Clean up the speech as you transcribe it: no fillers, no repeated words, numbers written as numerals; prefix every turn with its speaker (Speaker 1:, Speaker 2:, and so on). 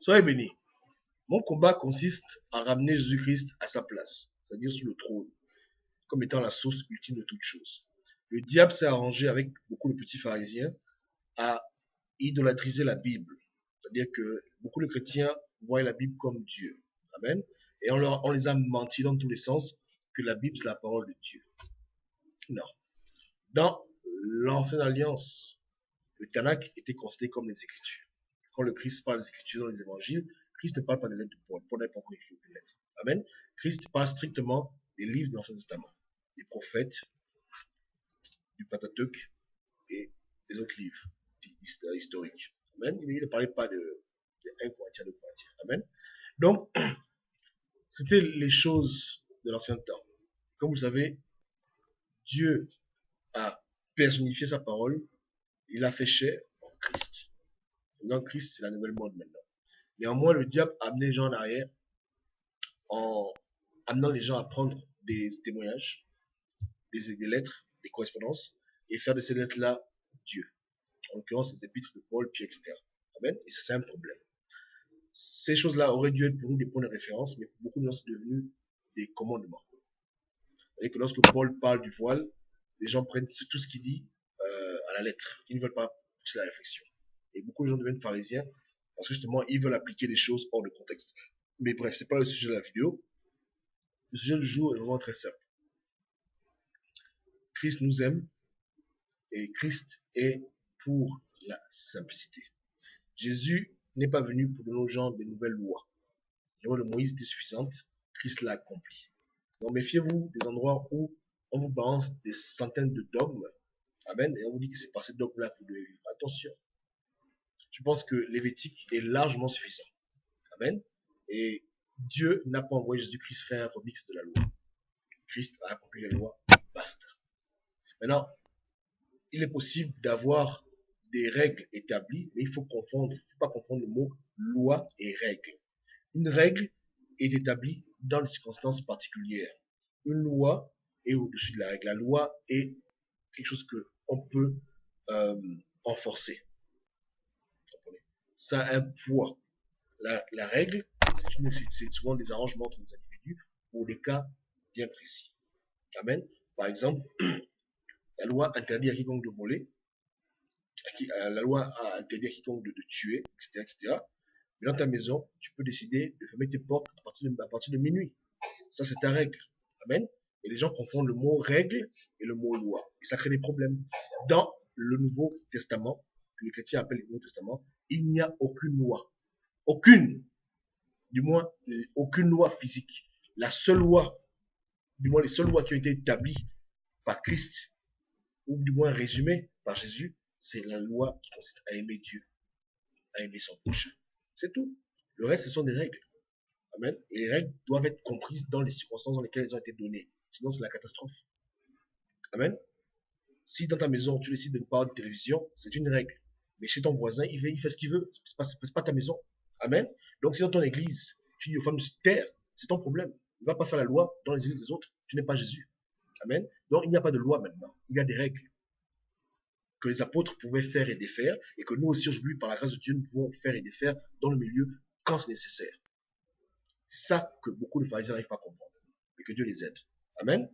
Speaker 1: Soyez bénis. Mon combat consiste à ramener Jésus-Christ à sa place, c'est-à-dire sur le trône, comme étant la source ultime de toutes choses. Le diable s'est arrangé avec beaucoup de petits pharisiens à idolâtriser la Bible. C'est-à-dire que beaucoup de chrétiens voient la Bible comme Dieu. Amen. Et on les a menti dans tous les sens que la Bible, c'est la parole de Dieu. Non. Dans l'ancienne alliance, le Tanakh était considéré comme les Écritures. Quand le Christ parle des Écritures dans les évangiles, Christ ne parle pas des lettres de Paul. Paul n'a pas encore écrit aucune lettre. Amen. Christ parle strictement des livres de l'Ancien Testament, des prophètes, du Pentateuque et des autres livres historiques. Amen. Il ne parlait pas de 1 Corinthiens, 2 Corinthiens. Amen. Donc, c'était les choses de l'ancien temps. Comme vous savez, Dieu a personnifié sa parole, il a fait chair en Christ. Donc Christ, c'est la nouvelle monde maintenant. Néanmoins, le diable a amené les gens en arrière en amenant les gens à prendre des témoignages, des lettres, des correspondances, et faire de ces lettres-là Dieu. En l'occurrence, les épîtres de Paul, Pierre, etc. Amen. Et ça, c'est un problème. Ces choses-là auraient dû être pour nous des points de référence, mais pour beaucoup de gens, c'est devenu des commandements. Et que lorsque Paul parle du voile, les gens prennent tout ce qu'il dit à la lettre. Ils ne veulent pas pousser la réflexion. Et beaucoup de gens deviennent pharisiens parce que justement, ils veulent appliquer des choses hors de contexte. Mais bref, c'est pas le sujet de la vidéo. Le sujet du jour est vraiment très simple. Christ nous aime et Christ est pour la simplicité. Jésus n'est pas venu pour donner aux gens de nouvelles lois. La loi de Moïse était suffisante, Christ l'a accompli. Donc méfiez-vous des endroits où on vous balance des centaines de dogmes. Amen. Et on vous dit que c'est par ces dogmes-là que vous devez vivre. Attention. Je pense que l'évétique est largement suffisant. Amen. Et Dieu n'a pas envoyé Jésus-Christ faire un remix de la loi. Christ a accompli la loi. Basta. Maintenant, il est possible d'avoir des règles établies, mais il faut pas confondre le mot loi et règle. Une règle est établie dans des circonstances particulières. Une loi est au-dessus de la règle. La loi est quelque chose que on peut enforcer. Ça a un poids. La règle, c'est souvent des arrangements entre des individus pour des cas bien précis. Amen. Par exemple, la loi interdit à quiconque de voler, la loi a interdit à quiconque de tuer, etc., etc. Mais dans ta maison, tu peux décider de fermer tes portes à partir de minuit. Ça, c'est ta règle. Amen. Et les gens confondent le mot règle et le mot loi. Et ça crée des problèmes. Dans le Nouveau Testament, que les chrétiens appellent le Nouveau Testament, il n'y a aucune loi. Aucune. Du moins, aucune loi physique. La seule loi, du moins les seules lois qui ont été établies par Christ, ou du moins résumées par Jésus, c'est la loi qui consiste à aimer Dieu, à aimer son prochain. C'est tout. Le reste, ce sont des règles. Amen. Et les règles doivent être comprises dans les circonstances dans lesquelles elles ont été données. Sinon, c'est la catastrophe. Amen. Si dans ta maison, tu décides de ne pas avoir de télévision, c'est une règle. Mais chez ton voisin, il fait ce qu'il veut. C'est pas ta maison. Amen. Donc, si dans ton église, tu dis aux femmes de se taire, c'est ton problème. Ne va pas faire la loi dans les églises des autres. Tu n'es pas Jésus. Amen. Donc, il n'y a pas de loi maintenant. Il y a des règles que les apôtres pouvaient faire et défaire, et que nous aussi aujourd'hui, par la grâce de Dieu, nous pouvons faire et défaire dans le milieu quand c'est nécessaire. C'est ça que beaucoup de pharisiens n'arrivent pas à comprendre. Et que Dieu les aide. Amen.